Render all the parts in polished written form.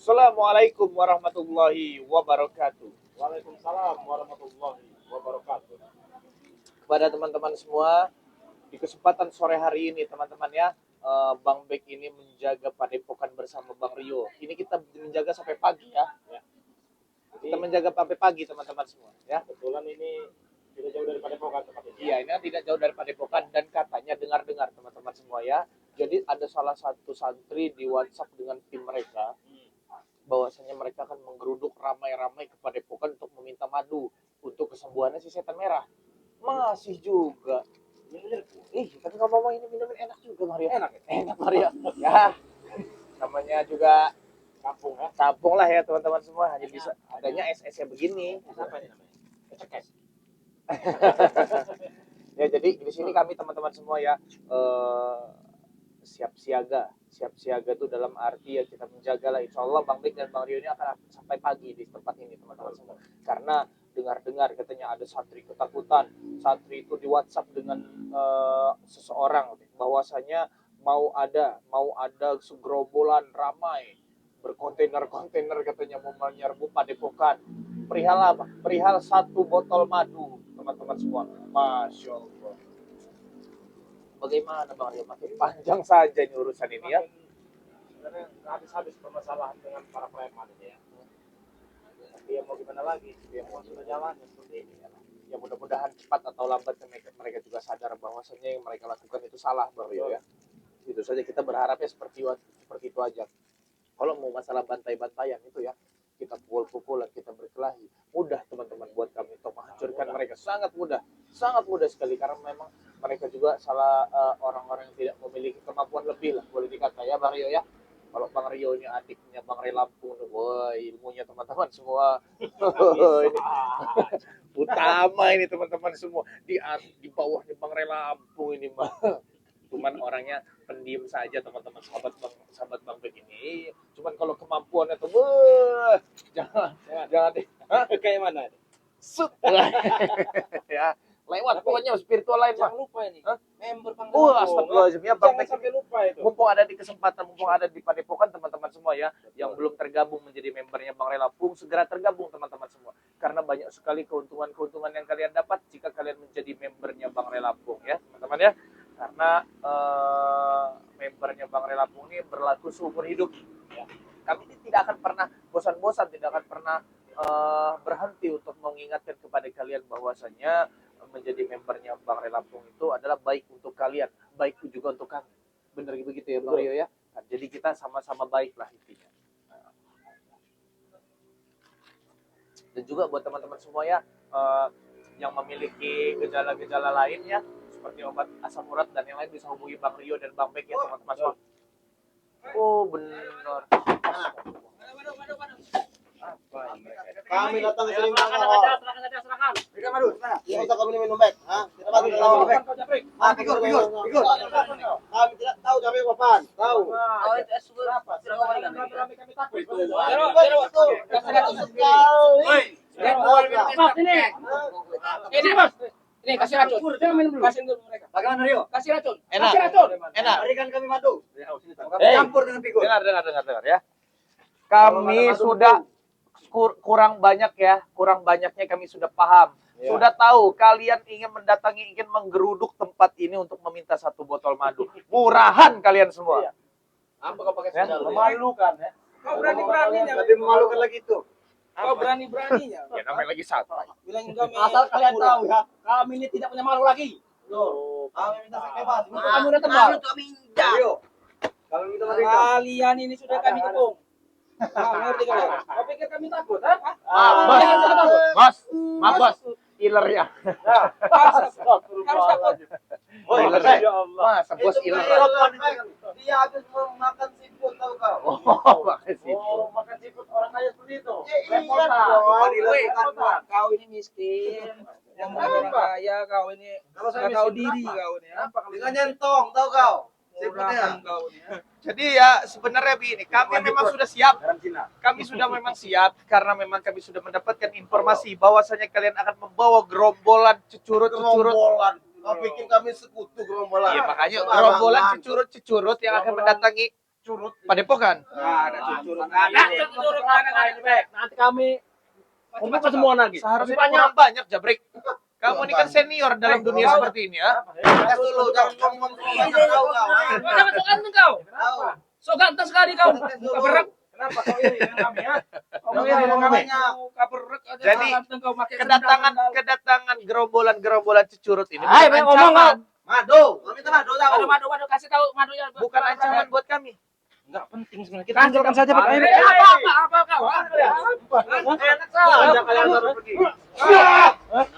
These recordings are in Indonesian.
Assalamualaikum warahmatullahi wabarakatuh. Waalaikumsalam warahmatullahi wabarakatuh. Kepada teman-teman semua, di kesempatan sore hari ini teman-teman ya, Bang Bek ini menjaga padepokan bersama Bang Rio. Ini kita menjaga sampai pagi ya. Kita menjaga sampai pagi teman-teman semua ya. Kebetulan ini tidak jauh dari padepokan tempat ini. Iya, ini tidak jauh dari padepokan dan katanya dengar-dengar teman-teman semua ya. Jadi ada salah satu santri di WhatsApp dengan tim mereka, bahwasanya mereka akan menggeruduk ramai-ramai ke padepokan untuk meminta madu untuk kesembuhannya si setan merah. Masih juga. Tapi ngomong ini minuman enak juga Maria. Enak Maria. Ya, namanya juga Kampung ya. kampung lah ya teman-teman semua. Hanya bisa adanya es-esnya begini. Apa ini namanya? Cekes. Ya jadi di sini kami teman-teman semua ya siap siaga itu dalam arti ya kita menjaga lah, insya Allah Bang Bek dan Bang Rio ini akan sampai pagi di tempat ini teman-teman semua, karena dengar-dengar katanya ada santri ketakutan. Santri itu di WhatsApp dengan seseorang bahwasanya mau ada segerombolan ramai berkontainer-kontainer katanya mau menyerbu padepokan. Perihal apa? Perihal 1 botol madu teman-teman semua. Masya Allah. Bagaimana Bang Rio? Makin panjang saja ini urusan ini ya. Sebenarnya habis-habis permasalahan dengan para preman ini ya. Tapi ya mau gimana lagi? Dia mau sudah jalan seperti ini ya. Ya mudah-mudahan cepat atau lambat mereka juga sadar bahwasanya yang mereka lakukan itu salah Bang Rio ya. Itu saja, kita berharapnya seperti itu aja. Kalau mau masalah bantai-bantaian itu ya, kita pukul-pukulan, kita berkelahi, mudah teman-teman buat kami untuk menghancurkan mereka, sangat mudah sekali, karena memang mereka juga salah orang-orang yang tidak memiliki kemampuan lebih lah boleh dikata ya Bang Rio ya. Kalau Bang Rio ini adiknya Bang Ray Lampung, wah ilmunya teman-teman semua ini utama ini teman-teman semua, di bawahnya Bang Ray Lampung ini mah. Cuman orangnya pendiam saja teman-teman, sahabat Bang Bek ini. Cuman kalau kemampuannya tuh jangan deh. Kayak mana? Sut. Ya, lewat pokoknya spiritual lain Bang. Jangan lupa ini. Member Panggilan. Astagfirullahaladzim ya Bang Jangan Bek. sampai lupa itu. Mumpung ada di padepokan teman-teman semua ya, yang belum tergabung menjadi membernya Bang Ray Lampung, segera tergabung teman-teman semua. Karena banyak sekali keuntungan-keuntungan yang kalian dapat jika kalian menjadi membernya Bang Ray Lampung ya, teman-teman ya. Karena membernya Bang Ray Lampung ini berlaku seumur hidup ya. Kami tidak akan pernah bosan-bosan, tidak akan pernah berhenti untuk mengingatkan kepada kalian bahwasanya menjadi membernya Bang Ray Lampung itu adalah baik untuk kalian, baik juga untuk kami. Benar begitu ya Bang Rio ya. Nah, jadi kita sama-sama baik lah intinya. Dan juga buat teman-teman semua ya yang memiliki gejala-gejala lain ya, seperti obat asam urat dan yang lain, bisa hubungi Bang Rio dan Bang Bek ya teman-teman semua. Oh benar. Apa ini? Kami datang ke sini Serahkan. Berikan madu. Kita usah kami minum baik. Kita madu dalam minum baik. Pikir. Kami tidak tahu tapi apaan. Tahu. Oh, itu es berapa? Kami takut. Ini Mas. Ini kasih racun. Kasih dulu mereka. Bagaimana Rio? Kasih racun. Enak. Kasih racun. Enak. Berikan kami madu. Campur dengan figur. Dengar ya. Kami sudah kurang banyaknya kami sudah paham. Ya. Sudah tahu kalian ingin menggeruduk tempat ini untuk meminta 1 botol madu. Murahan kalian semua. Apa kau pakai Ya? memalukan ya? Kau berani-beraninya. Tapi memalukan lagi itu. Kau berani-beraninya. Ya namanya lagi satu. Bilangin kami. Asal kalian tahu ya. Kami ini tidak punya malu lagi. Loh, kami minta bebas. Kamu udah tebal. Rio. Kalau minta merdeka. Kalian ini sudah kami kepung. Ngerti kalian? Kau pikir kami takut, ha? Bos. Bos. Iler ya. Harus takut. Masa bos iler. Dia habis makan siput tahu kau. Oh, makasih. Makan siput orang kaya seperti itu. Kau ini miskin. Yang orang kaya, kau ini Kalau saya nggak tahu miskin diri apa? kau ini. Apa kau Dengan nyentong tahu kau. Murahan kau ini. Jadi ya sebenarnya begini, kami memang sudah siap. Garam Cina. Kami sudah memang siap karena memang kami sudah mendapatkan informasi bahwasanya kalian akan membawa gerombolan cecurut-cecurut. Kau pikir kami sekutu gerombolan? Iya, makanya gerombolan cecurut-cecurut yang akan mendatangi curut. Padepokan. Ada curut. Nanti kami kumpulkan semua lagi. Seharusnya kurang banyak, Jabrik. Kamu ini kan senior dalam dunia seperti ini ya. Jangan sok ganteng kau. Sok ganteng sekali kau. Kaberek. Kenapa kau iri dengan kami ya? Kau iri dengan kami. Kaberek aja Jadi, ganteng kau pakai kedatangan gerombolan curut ini Hai, bukan ngomong ancaman. Madu, kami minta madu tahu. Madu, kasih tahu madu ya. Bukan ancaman buat kami. Enggak penting sebenarnya. Kita tinggalkan saja Pak. Apa kau? Enak saja kalian baru pergi.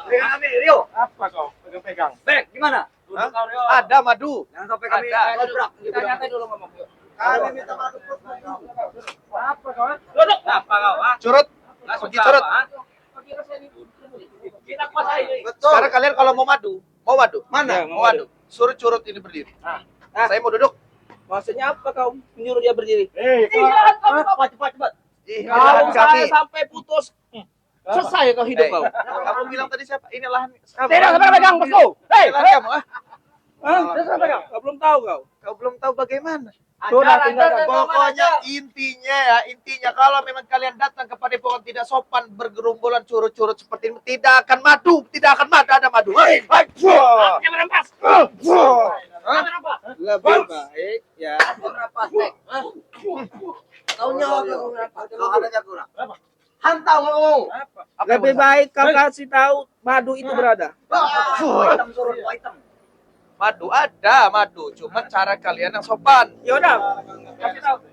Kami Rio. Apa kau pegang-pegang? Bek, gimana? Hah? Ada madu. Jangan sampai kami Ada. ngobrak. Kita nyantai dulu ngomong. Yuk. Kami minta madu. Apa kau? Duduk. Apa kau? Curut. Pergi curut. Kita kuasai. Sekarang kalian kalau mau madu. Mana? Mau madu. Suruh curut ini berdiri. Saya mau duduk. Maksudnya apa kau menyuruh dia berdiri? Cepat. Kalau Kami. saya sampai putus, selesai kau hidup kau. Kamu bilang tadi siapa? Ini lahan kamu. Tidak sampai pegang bosku. Ini lahan kamu. Tidak sampai pegang. Kau belum tahu kau. Kau belum tahu bagaimana. Sudah tinggalkan. Pokoknya intinya kalau memang kalian datang ke padepokan tidak sopan bergerombolan curut-curut seperti ini tidak akan madu, ada madu. Jangan merampas. Jangan merampas. Lebih baik ya. Merampas, Bek. Kau nyawa kau merampas. Kau ada kurang. Hantau ngomong. Lebih baik kau kasih tahu madu itu berada. Hitam surut, hitam. Madu, cuma cara kalian yang sopan. Ya udah. Kasih tahu.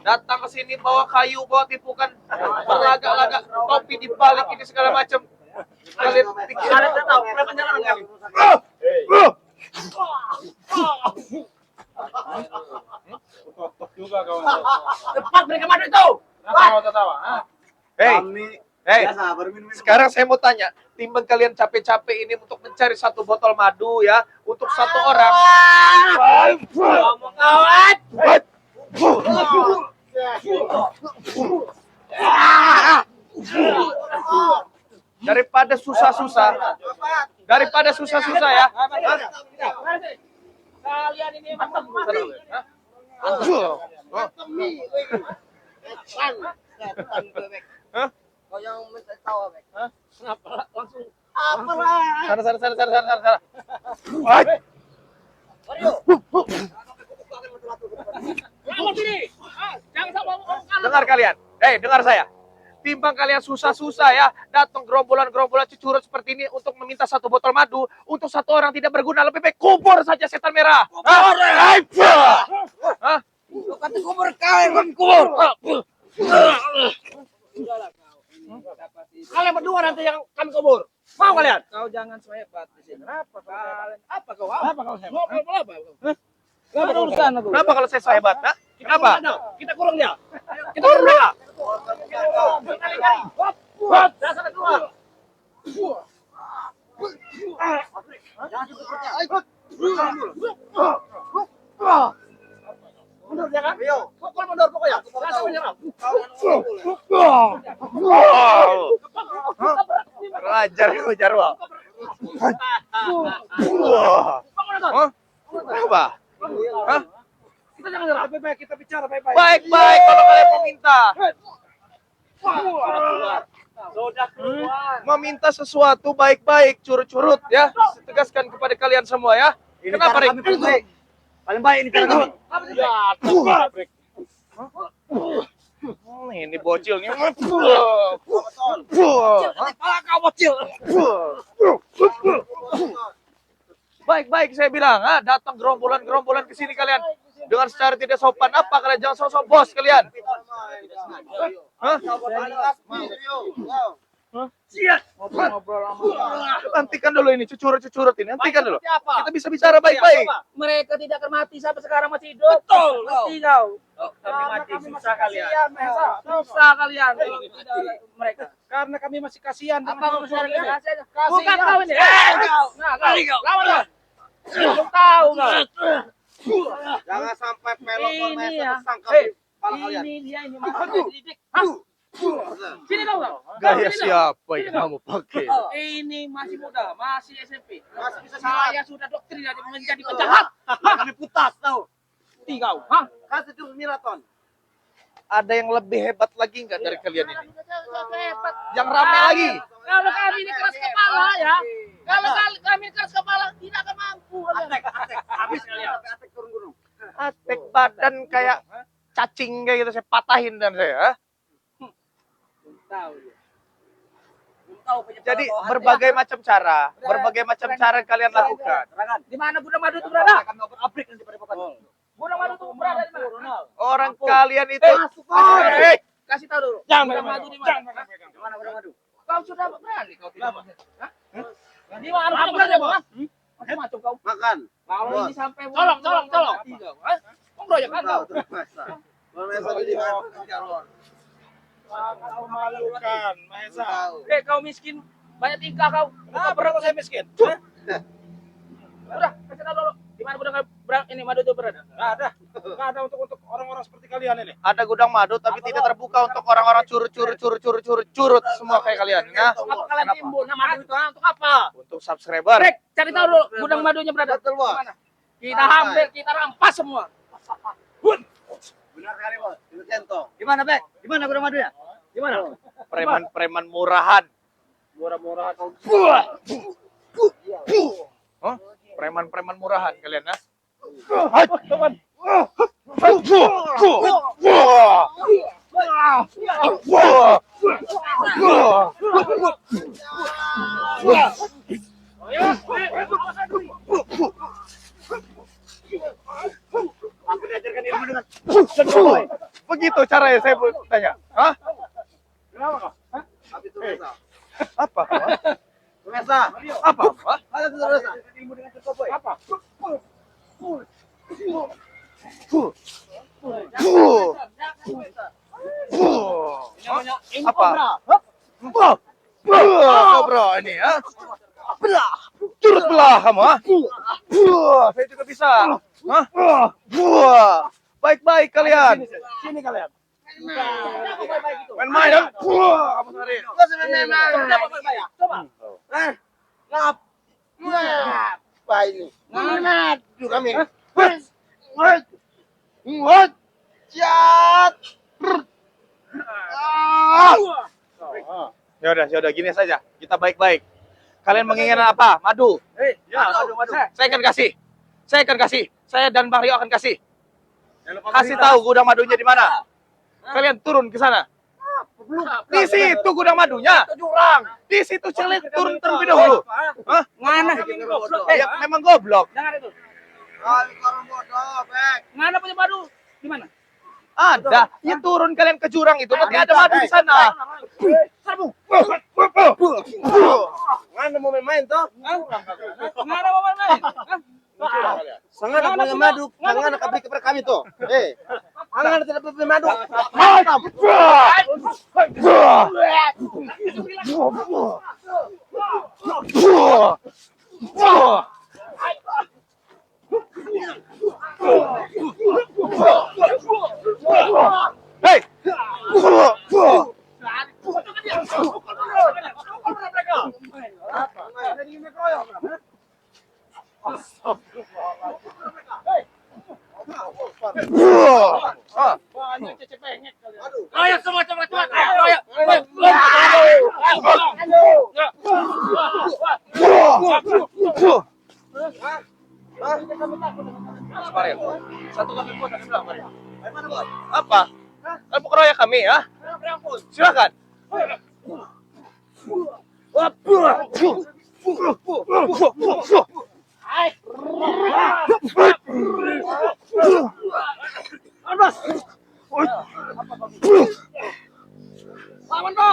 Datang ke sini bawa kayu, bawa tipukan, berlagak-lagak, topi dibalik ini segala macam. Kalian pikir Ada tahu berapa jalan kami. Juga kau. Cepat berikan madu itu. Tawa. Hei, sekarang saya mau tanya, timbang kalian capek-capek ini untuk mencari satu botol madu ya, untuk satu orang. Ngomong kawan. Daripada susah-susah ya. Kalian ini mantap. Kau yang minta tahu, Bek. Kenapa langsung? Sana. Mario. Kamu sini. Jangan sampai ngomong kalah. Dengar kalian. Dengar saya. Timbang kalian susah-susah ya, datang gerombolan curut seperti ini untuk meminta satu botol madu untuk satu orang tidak berguna, lebih baik kubur saja setan merah. Kata kubur kubur. Kalian berdua nanti yang kami kubur. Mau kalian? Kau jangan hebat di sini. Kenapa kalian? Apa kau hebat? Ngobrol apa? Kenapa urusan aku? Kenapa kalau saya hebat? Nah? Kenapa? Kita kurung dia. Kita kurung mereka. Dasar keluar. Mundur ya kan? Pukul mundur pokoknya. Langsung menyerang. Belajar Jarwo. Apa? Hah? Kita jangan nyerang. Baik-baik kita bicara baik-baik. Baik-baik kalau kalian mau minta. Sudah keluar. Meminta sesuatu baik-baik, curut-curut ya. Tegaskan kepada kalian semua ya. Kenapa, Rik? Paling baik ini cara kami. Ini bocil nih. Kepala kau bocil. Baik-baik saya bilang, datang gerombolan ke sini kalian dengan secara tidak sopan. Apa kalian jangan sosok bos kalian? Hah? Siap. Hentikan dulu ini cucurut ini, hentikan dulu. Kita bisa bicara baik-baik. Mereka tidak akan mati sampai sekarang masih hidup. Betul. Mati kau. Kami mati susah kalian. Susah kalian. Mereka. Karena kami masih kasihan. Apa kau masih kasihan? Bukan kau ini. Nah, kau. Lawan kau. Belum tahu kau. Jangan sampai pelok Ini ya. Ini dia ini masih dididik. Sini kau. Gaya siapa yang kamu pakai? Ini masih muda, masih SMP. Masih bisa saya sudah doktrin menjadi penjahat. Kami putas tahu. mati kau. Hah? Kasih jurus maraton. Ada yang lebih hebat lagi nggak dari kalian ini? Hebat. Yang rame lagi. Kalau kami ini keras kepala ya. Kalau kami keras kepala tidak akan mampu. Habis kalian. Atek turun gunung. Atek badan kayak cacing kayak gitu, saya patahin dan saya. Tahu dia. Jadi berbagai macam cara yang kalian lakukan. Di mana gudang madu itu berada? Akan ngoper abrik nanti pada pokan. Gudang madu itu berada di mana? Orang kalian itu Kasih tahu dulu. Jangan Gudang madu di mana? Mana gudang madu? Kau sudah berani kau tidak. Hah? Di mana gudang madu, Bos? Macam kau. Makan. Kalau ini sampai Tolong. Mengroyak kan kau? Terus masa. Kalau masa di mana? Memalukan, Mahesa. Kau miskin, banyak tingkah kau. Kenapa kau saya miskin? Udah, kasih tahu dulu. Di mana gudang ini madu itu berada? Nggak ada untuk orang-orang seperti kalian ini. ada gudang madu tapi tidak terbuka untuk orang-orang curut semua kayak kalian. Nah, Apa kalian timbun? Nah, madu itu untuk apa? untuk subscriber. Rek, cari tahu dulu gudang madunya berada di mana. Kita hampir, kita rampas semua. Benar kali, Bos. Itu centong. Gimana, Bek? Gimana gudang madunya? Gimana? Preman-preman murahan. Murah-murah kau. Hah? Preman-preman murahan kalian, nah? Aku diajarkan ilmu dengan Begitu caranya saya tanya. Hah? habis itu mesa. Apa? Mesa. Apa? Ada itu mesa. Ilmu dengan cukup, apa? Apa? Bro ini ya. Curut belah kamu, ha? Saya juga bisa. Hah? Baik-baik kalian. Sini kalian. Main-main, ha? Kamu sehari. Coba. Apa ini? Madu kami. Jat. Ya udah gini saja. Kita baik-baik. Kalian menginginkan apa? Madu. Ya, Madu. Saya akan kasih. Saya dan Bang Rio akan kasih. Kasih tahu gudang madunya di mana. Kalian turun ke sana. Di situ gudang madunya. Di situ kalian turun terlebih dahulu. Hah? Mana? Ya, memang goblok. Jangan itu. Kali orang bodoh, Bek. Mana punya madu? Di mana? Ada. Ya turun kalian ke jurang itu. Nanti ada madu di sana. Mana mau main-main toh? Mana mau main-main? Sangat punya madu, jangan beri kepada kami toh. Angan tidak punya madu. Hei. Banyak cecepengek kalian. Ayo semua cepat. Satu kami pun ada bilang, Mario. Apa? Kalian mau keroyak kami, ya? Silakan. Lawan, Bos.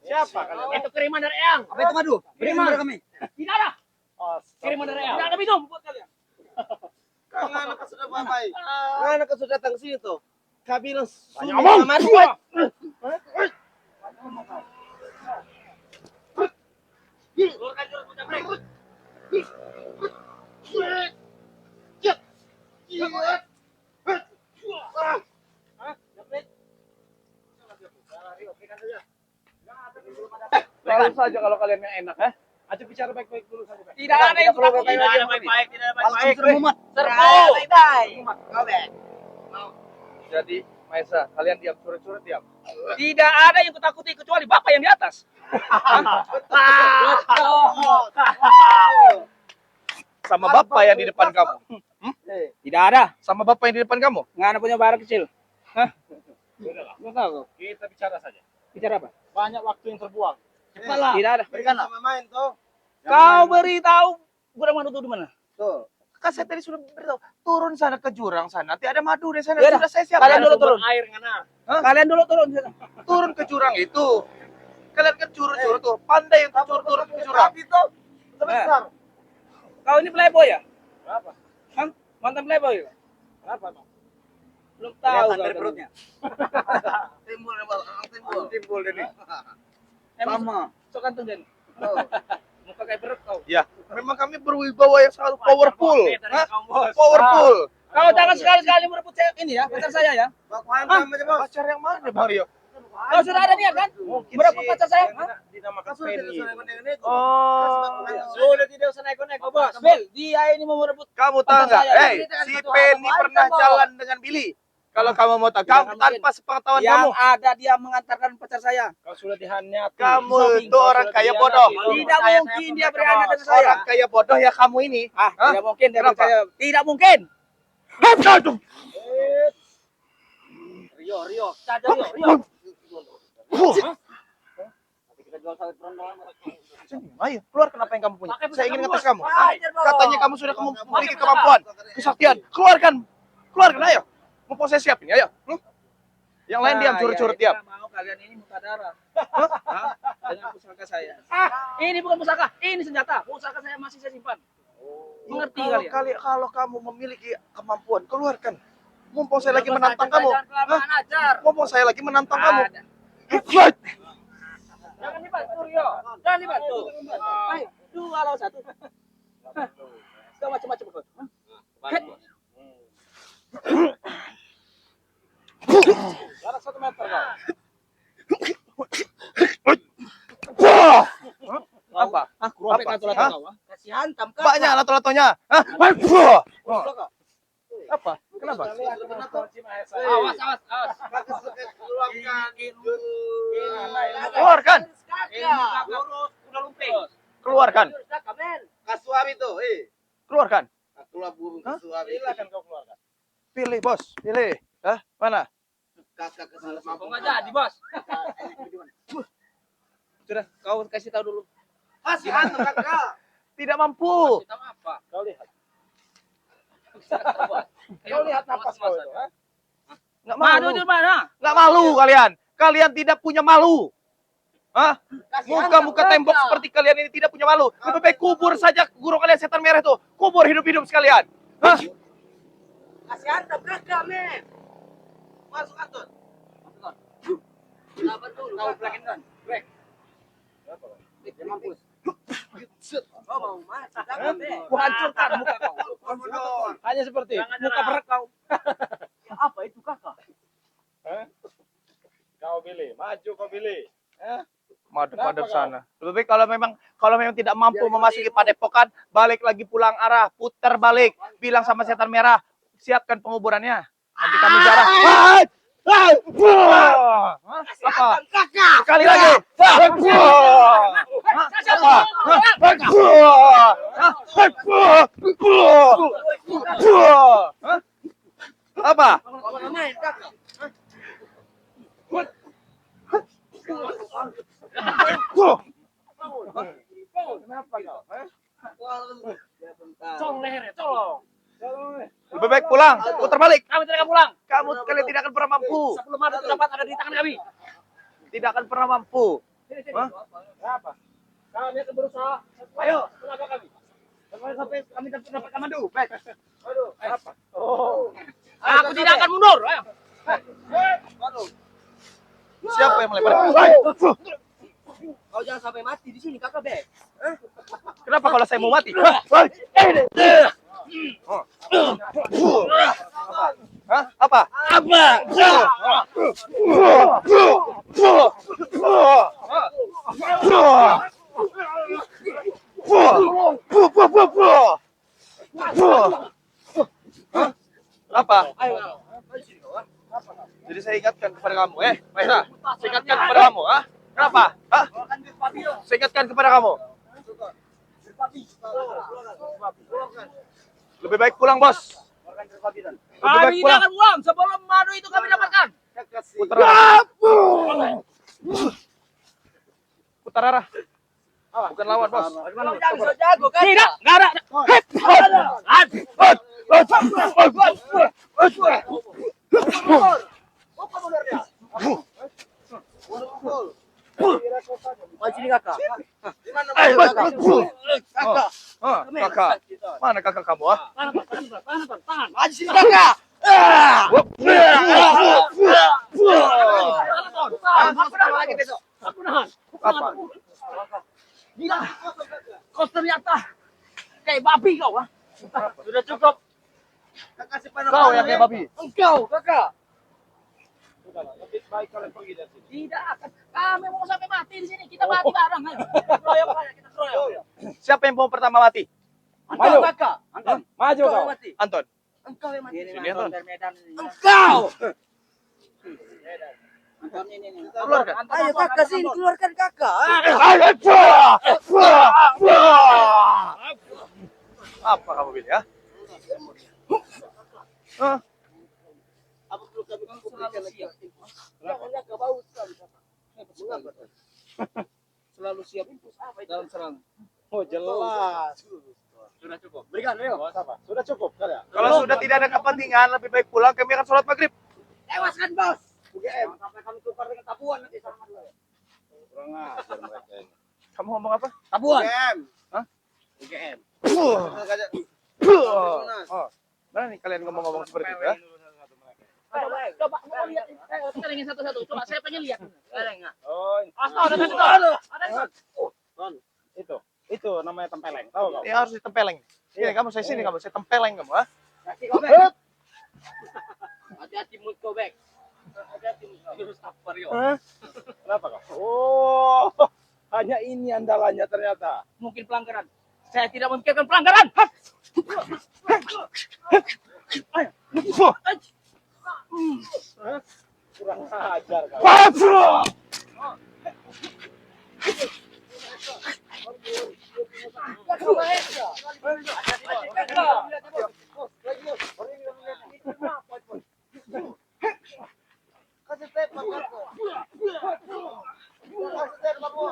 Siapa kalian? Itu kiriman dari Eyang. Apa itu madu? Berikan kepada kami. Tidak ada. Kiriman dari Eyang. Tidak ada minum buat kalian. Anak sudah babai. Anak sudah datang sini tuh. Kami bilang Ngomong. madu. Keluarkan jurus punya mereka. Lalu saja kalau kalian yang enak, ya. Aja bicara baik-baik dulu saja. Bek. Tidak ada yang takut. Tidak ada baik-baik, tidak ada baik-baik. Jadi, Maesa, kalian diam, surat-surat diam. Tidak ada yang kutakuti kecuali bapak yang di atas. Sama bapak yang di depan kamu. Tidak ada. Sama bapak yang di depan kamu. Nggak ada punya barang kecil. Hah? Nggak tahu. Kita bicara saja. Bicara apa? Banyak waktu yang terbuang. Cepatlah. Tidak ada. Berikan sama main tuh. Kau beritahu gudang madu itu di mana? Tuh. Kan saya tadi sudah beritahu, turun sana ke jurang sana. Nanti ada madu di sana. Ya Sudah saya siapkan. Kalian dulu turun. Air ngana. Kalian dulu turun. Turun ke jurang itu. Kalian kan curut-curut tuh. Pandai yang curut-curut ke jurang. Itu sebesar. Kau ini playboy ya? Berapa? Hah? Mantan playboy? Berapa, Bang? Belum tahu. Kelihatan dari kau. perutnya. Timbul, timbul. Timbul ini. Emang Sama. sok kantung Den. Tuh. Muka kayak perut kau. Ya, memang kami berwibawa yang sangat powerful. Hah? Bos. Powerful. Kau jangan sekali-sekali merebut cewek ini ya, pacar saya ya. Bak hantam aja, Bos. Pacar yang mana, Bang Rio? Kau sudah ada niat kan? Merebut pacar saya? Hah? Dinamakan Kan sudah tidak Penny. usah naik-naik. Oh, Sudah tidak usah naik-naik, Bos. Bel, dia ini mau merebut. kamu tahu Pacar nggak? saya. Hei, si Penny pernah jalan dengan Billy. Kalau kamu mau tahu, kamu Jangan tanpa sepengetahuan Yang kamu. ada dia mengantarkan pacar saya. Kau sudah dihanyati. Kamu Shopping, itu kau orang sudah kaya dihanyati. bodoh. Tidak Saya mungkin pernah dia ke beranak Bos. dengan saya. Orang kaya bodoh ya kamu ini. Ah, Hah? tidak mungkin dia Kenapa? percaya. Tidak mungkin. Rio. Saja Rio. Kita jual sawit perondolan. Ayo, keluarkan apa yang kamu punya. Saya ingin ngetes kamu. Ajar, Bos. Katanya kamu sudah memiliki kemampuan, kesaktian. Keluarkan, ayo. Mumpung saya siap ini, ayo. Yang lain diam, curut-curut diam. Mau kalian ini muka darah. Hah? Dengan pusaka saya. Ini bukan pusaka, ini senjata. Pusaka saya masih saya simpan. Mengerti kalian? Kalau kamu memiliki kemampuan, keluarkan. Mumpung saya lagi menantang kamu. Jangan kelamaan ajar. Mumpung saya lagi menantang kamu. Ada. Jangan dibantu Rio. Jangan dibantu. Ayo, 2 lawan 1. Kau macam-macam kau. Hah? Jarak 1 meter, kau. Apa? Aku robek Apa? lato-lato Hah? kau. Kasih hantam kau. Banyak lato-latonya. Hah? Apa? Kenapa? Awas. Keluarkan. Udah lumping. Keluarkan. Kasuami tuh, Keluarkan. Keluar burung Hah? kasuami. Silakan kau keluarkan. Pilih, Bos. Pilih. Hah? Mana? Kakak kesal Kau nggak jadi bos. Sudah, kau kasih tahu dulu. Kasih hantam kakak. Tidak mampu. Kita apa? Kau lihat. Kau lihat napas kau itu, ha? Nggak Madu malu. di mana? Nggak malu kalian. Kalian tidak punya malu. Hah? Muka-muka tembok seperti kalian ini tidak punya malu. Lebih baik kubur saja guru kalian setan merah itu. Kubur hidup-hidup sekalian. Hah? Kasih hantam kakak, men. Masuk kantor. Kau belakin kan? Break. Dia mampus. Oh, mau mati kakak, men. Ku hancurkan muka kau. Hanya seperti itu. Muka berat kau. Ya, apa itu kakak? Kau pilih, maju kau pilih. Madep sana. Lebih baik kalau memang tidak mampu memasuki padepokan, balik lagi pulang arah, putar balik, bilang sama setan merah, siapkan penguburannya. Nanti kami jarah. Apa? Sekali lagi. Apa? Main kakak. Kenapa kau? Cong lehernya, colong. Lebih baik pulang, putar balik. Kami tidak akan pulang. Kalian tidak akan pernah mampu. Sebelum madu itu dapat ada di tangan kami. Tidak akan pernah mampu. Hah? Apa? Kami akan berusaha. Ayo. Tenaga kami. Sampai kami dapat madu. Baik. Aduh, apa? Oh. Aku tidak akan mundur. Ayo. Siapa yang melempar? Kau jangan sampai mati di sini kakak, Bek. Kenapa kalau saya mau mati? Hah? Apa? kamu, Maisa. Saya ingatkan kepada kamu, Kenapa? Saya ingatkan kepada kamu. Lebih baik pulang, bos. Lebih baik Kami pulang. jangan uang sebelum madu itu kami dapatkan. Putra. Putar arah. Bukan lawan, bos. Jangan so jago kan? Tidak, enggak ada. Sini kakak. Kakak. Mana kakak kamu, Maju sini kakak. Aku nahan lagi besok. Aku nahan. Apa? Gila. Kau ternyata kayak babi kau, Sudah cukup. Kakak simpan Kau yang kayak babi. Engkau, kakak. Lebih baik kalian pergi dari sini. Tidak akan. Kami mau sampai mati di sini. Kita mati bareng. Ayo. Kita keroyok aja, kita keroyok. Siapa yang mau pertama mati? Engkau kakak. Maju Engkau kau. yang mati. Anton. Engkau yang mati. Sini, Anton. Engkau. Keluarkan. Ayo kakak sini keluarkan kakak. Apa kamu bilang, ya? Apa perlu kami buktikan lagi? Jangannya kau bau sekali. Mengapa? Selalu siap dalam serangan. Oh jelas. Sudah cukup. Berikan, ayo. Sudah cukup kalian. Kalau sudah tidak ada kepentingan, lebih baik pulang. Kami akan sholat maghrib. Tewaskan bos. UGM. Sampai kami tukar dengan tabuan nanti sama dia. Kurang ajar mereka ini. Kamu ngomong apa? Tabuan. UGM. Hah? UGM. Oh, mana nih kalian ngomong-ngomong seperti itu, ya? Coba mau lihat. Kita ingin satu-satu. Coba saya pengen lihat. Oh, Ada satu. Ada satu. itu namanya tempeleng. Tahu kau? Ini harus ditempeleng. Sini kamu, saya sini kamu, saya tempeleng kamu, Kaki kau bek. Hati-hati mood kau back. Hati-hati mood kau. Terus apa Rio? Kenapa kau? Oh, hanya ini andalannya ternyata. Mungkin pelanggaran. Saya tidak memikirkan pelanggaran. Kurang ajar kau. Kasih tape kakak. Kasih tape kamu.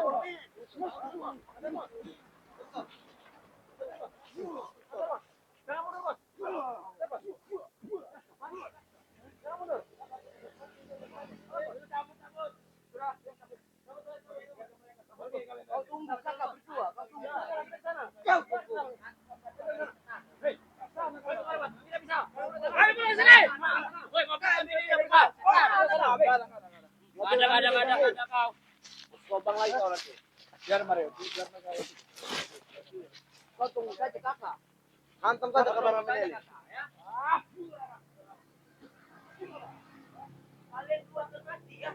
Kau tunggu kakak berdua. Kau tunggu. Kau tunggu. Ayo ke sini. Woi, mau kan ini buka. Ada kau. Lubang lagi kau nanti. Biar Mario, biar mereka. Kau tunggu saja kakak. Hantam saja kamera ini. Kalian dua termati ya.